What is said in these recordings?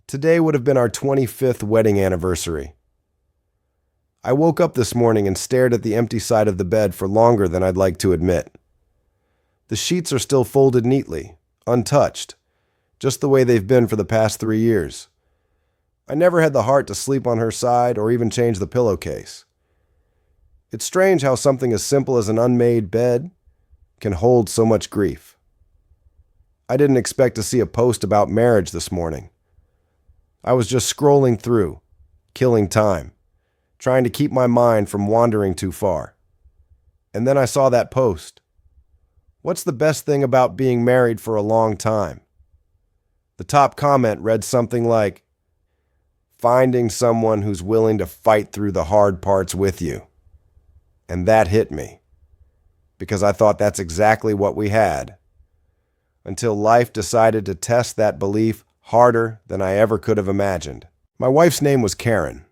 Today would have been our 25th wedding anniversary. I woke up this morning and stared at the empty side of the bed for longer than I'd like to admit. The sheets are still folded neatly, untouched, just the way they've been for the past 3 years. I never had the heart to sleep on her side or even change the pillowcase. It's strange how something as simple as an unmade bed can hold so much grief. I didn't expect to see a post about marriage this morning. I was just scrolling through, killing time, trying to keep my mind from wandering too far. And then I saw that post. What's the best thing about being married for a long time? The top comment read something like, finding someone who's willing to fight through the hard parts with you. And that hit me, because I thought that's exactly what we had, until life decided to test that belief harder than I ever could have imagined. My wife's name was Karen.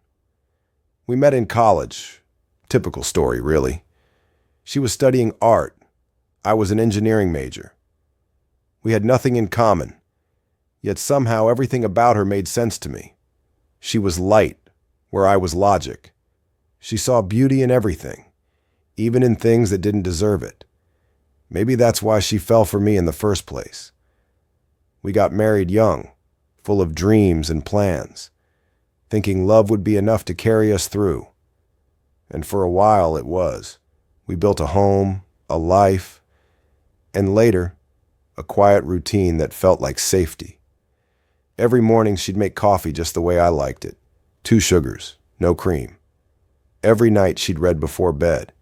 We met in college. Typical story, really. She was studying art. I was an engineering major. We had nothing in common, yet somehow everything about her made sense to me. She was light, where I was logic. She saw beauty in everything, even in things that didn't deserve it. Maybe that's why she fell for me in the first place. We got married young, full of dreams and plans, thinking love would be enough to carry us through. And for a while it was. We built a home, a life, and later, a quiet routine that felt like safety. Every morning she'd make coffee just the way I liked it. 2 sugars, no cream. Every night she'd read before bed,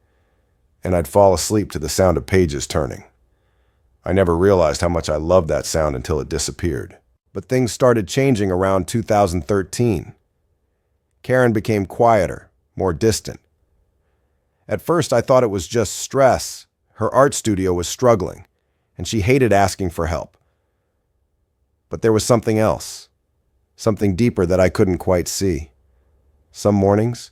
and I'd fall asleep to the sound of pages turning. I never realized how much I loved that sound until it disappeared. But things started changing around 2013. Karen became quieter, more distant. At first, I thought it was just stress. Her art studio was struggling, and she hated asking for help. But there was something else, something deeper that I couldn't quite see. Some mornings,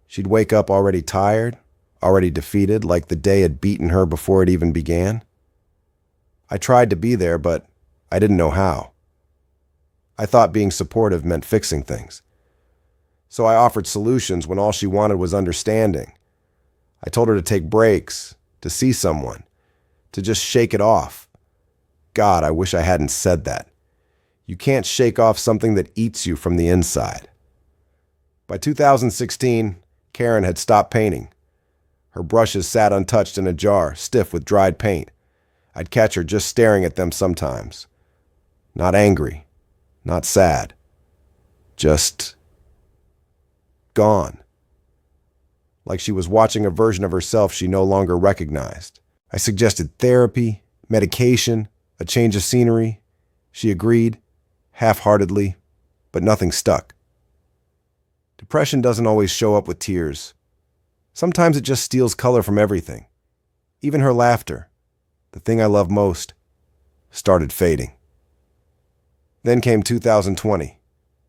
she'd wake up already tired, already defeated, like the day had beaten her before it even began. I tried to be there, but I didn't know how. I thought being supportive meant fixing things. So I offered solutions when all she wanted was understanding. I told her to take breaks, to see someone, to just shake it off. God, I wish I hadn't said that. You can't shake off something that eats you from the inside. By 2016, Karen had stopped painting. Her brushes sat untouched in a jar, stiff with dried paint. I'd catch her just staring at them sometimes. Not angry, not sad, just gone. Like she was watching a version of herself she no longer recognized. I suggested therapy, medication, a change of scenery. She agreed, half-heartedly, but nothing stuck. Depression doesn't always show up with tears. Sometimes it just steals color from everything. Even her laughter, the thing I love most, started fading. Then came 2020.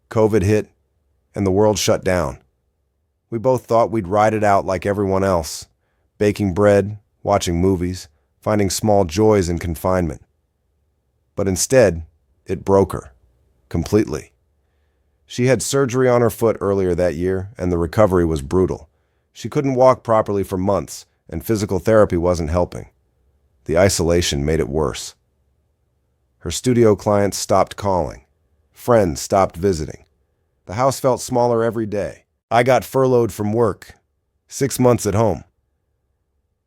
COVID hit, and the world shut down. We both thought we'd ride it out like everyone else, baking bread, watching movies, finding small joys in confinement. But instead, it broke her, completely. She had surgery on her foot earlier that year, and the recovery was brutal. She couldn't walk properly for months, and physical therapy wasn't helping. The isolation made it worse. Her studio clients stopped calling. Friends stopped visiting. The house felt smaller every day. I got furloughed from work, 6 months at home.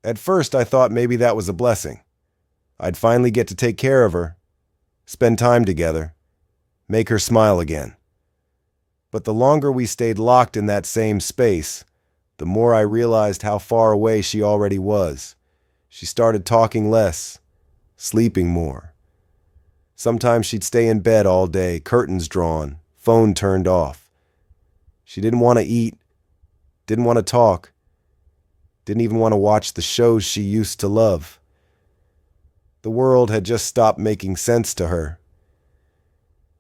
At first, I thought maybe that was a blessing. I'd finally get to take care of her, spend time together, make her smile again. But the longer we stayed locked in that same space, the more I realized how far away she already was. She started talking less, sleeping more. Sometimes she'd stay in bed all day, curtains drawn, phone turned off. She didn't want to eat, didn't want to talk, didn't even want to watch the shows she used to love. The world had just stopped making sense to her.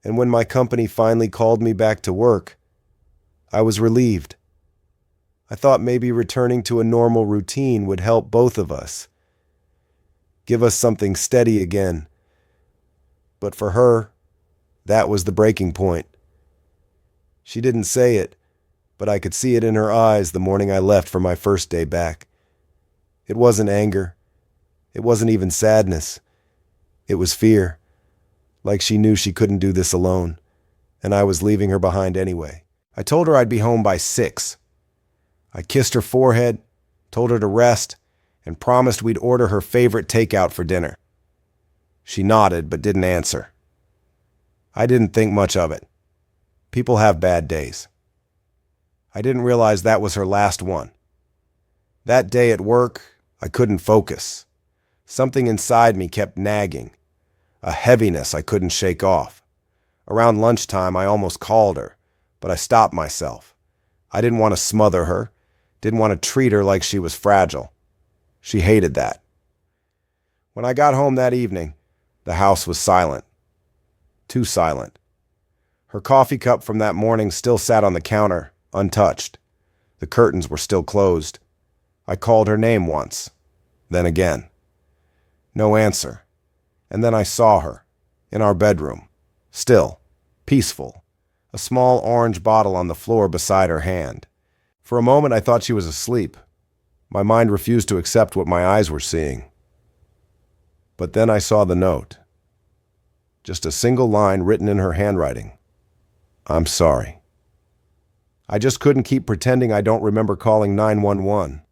And when my company finally called me back to work, I was relieved. I thought maybe returning to a normal routine would help both of us, give us something steady again. But for her, that was the breaking point. She didn't say it, but I could see it in her eyes the morning I left for my first day back. It wasn't anger. It wasn't even sadness. It was fear, like she knew she couldn't do this alone, and I was leaving her behind anyway. I told her I'd be home by 6. I kissed her forehead, told her to rest, and promised we'd order her favorite takeout for dinner. She nodded but didn't answer. I didn't think much of it. People have bad days. I didn't realize that was her last one. That day at work, I couldn't focus. Something inside me kept nagging, a heaviness I couldn't shake off. Around lunchtime, I almost called her, but I stopped myself. I didn't want to smother her, didn't want to treat her like she was fragile. She hated that. When I got home that evening, the house was silent. Too silent. Her coffee cup from that morning still sat on the counter, untouched. The curtains were still closed. I called her name once, then again. No answer. And then I saw her, in our bedroom, still, peaceful, a small orange bottle on the floor beside her hand. For a moment I thought she was asleep. My mind refused to accept what my eyes were seeing. But then I saw the note. Just a single line written in her handwriting. I'm sorry. I just couldn't keep pretending I don't remember calling 911.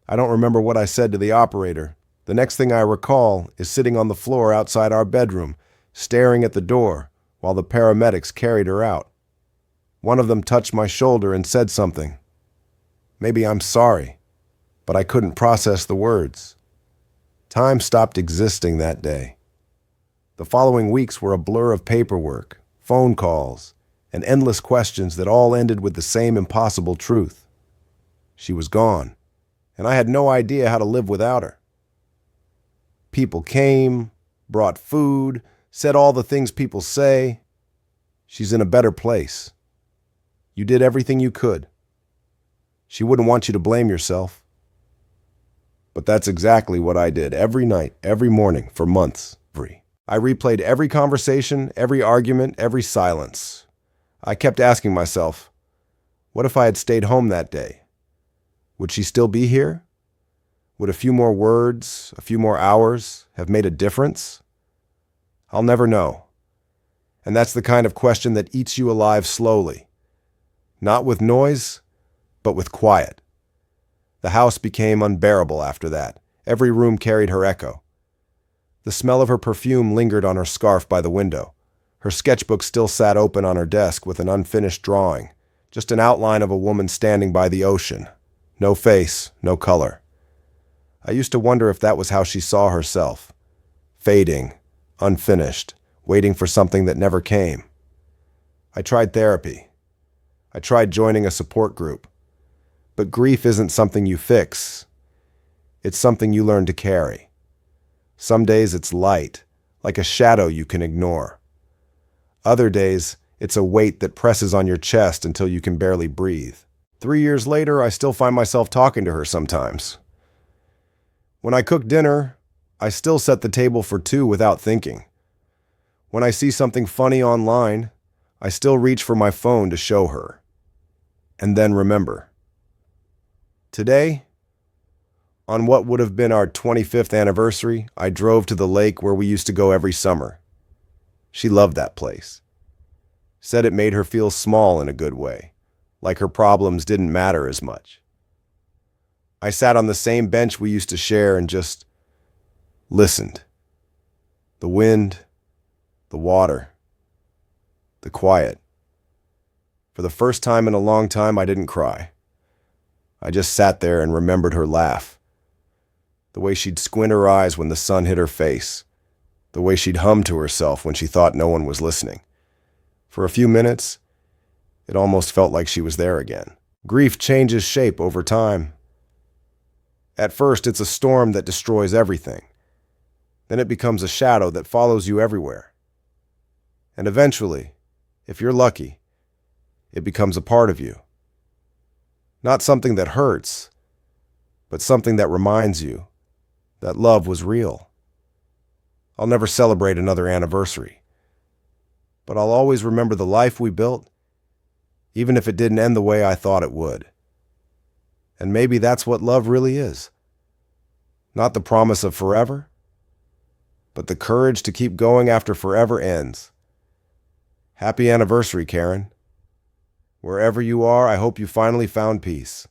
I don't remember what I said to the operator. The next thing I recall is sitting on the floor outside our bedroom, staring at the door while the paramedics carried her out. One of them touched my shoulder and said something. Maybe I'm sorry, but I couldn't process the words. Time stopped existing that day. The following weeks were a blur of paperwork, phone calls, and endless questions that all ended with the same impossible truth. She was gone, and I had no idea how to live without her. People came, brought food, said all the things people say. She's in a better place. You did everything you could. She wouldn't want you to blame yourself. But that's exactly what I did every night, every morning, for months. I replayed every conversation, every argument, every silence. I kept asking myself, what if I had stayed home that day? Would she still be here? Would a few more words, a few more hours have made a difference? I'll never know. And that's the kind of question that eats you alive slowly. Not with noise, but with quiet. The house became unbearable after that. Every room carried her echo. The smell of her perfume lingered on her scarf by the window. Her sketchbook still sat open on her desk with an unfinished drawing, just an outline of a woman standing by the ocean. No face, no color. I used to wonder if that was how she saw herself. Fading, unfinished, waiting for something that never came. I tried therapy. I tried joining a support group. But grief isn't something you fix. It's something you learn to carry. Some days it's light, like a shadow you can ignore. Other days, it's a weight that presses on your chest until you can barely breathe. 3 years later, I still find myself talking to her sometimes. When I cook dinner, I still set the table for 2 without thinking. When I see something funny online, I still reach for my phone to show her. And then remember. Today, on what would have been our 25th anniversary, I drove to the lake where we used to go every summer. She loved that place. Said it made her feel small in a good way, like her problems didn't matter as much. I sat on the same bench we used to share and just listened. The wind, the water, the quiet. For the first time in a long time, I didn't cry. I just sat there and remembered her laugh. The way she'd squint her eyes when the sun hit her face. The way she'd hum to herself when she thought no one was listening. For a few minutes, it almost felt like she was there again. Grief changes shape over time. At first, it's a storm that destroys everything. Then it becomes a shadow that follows you everywhere. And eventually, if you're lucky, it becomes a part of you. Not something that hurts, but something that reminds you that love was real. I'll never celebrate another anniversary, but I'll always remember the life we built even if it didn't end the way I thought it would. And maybe that's what love really is. Not the promise of forever, but the courage to keep going after forever ends. Happy anniversary, Karen. Wherever you are, I hope you finally found peace.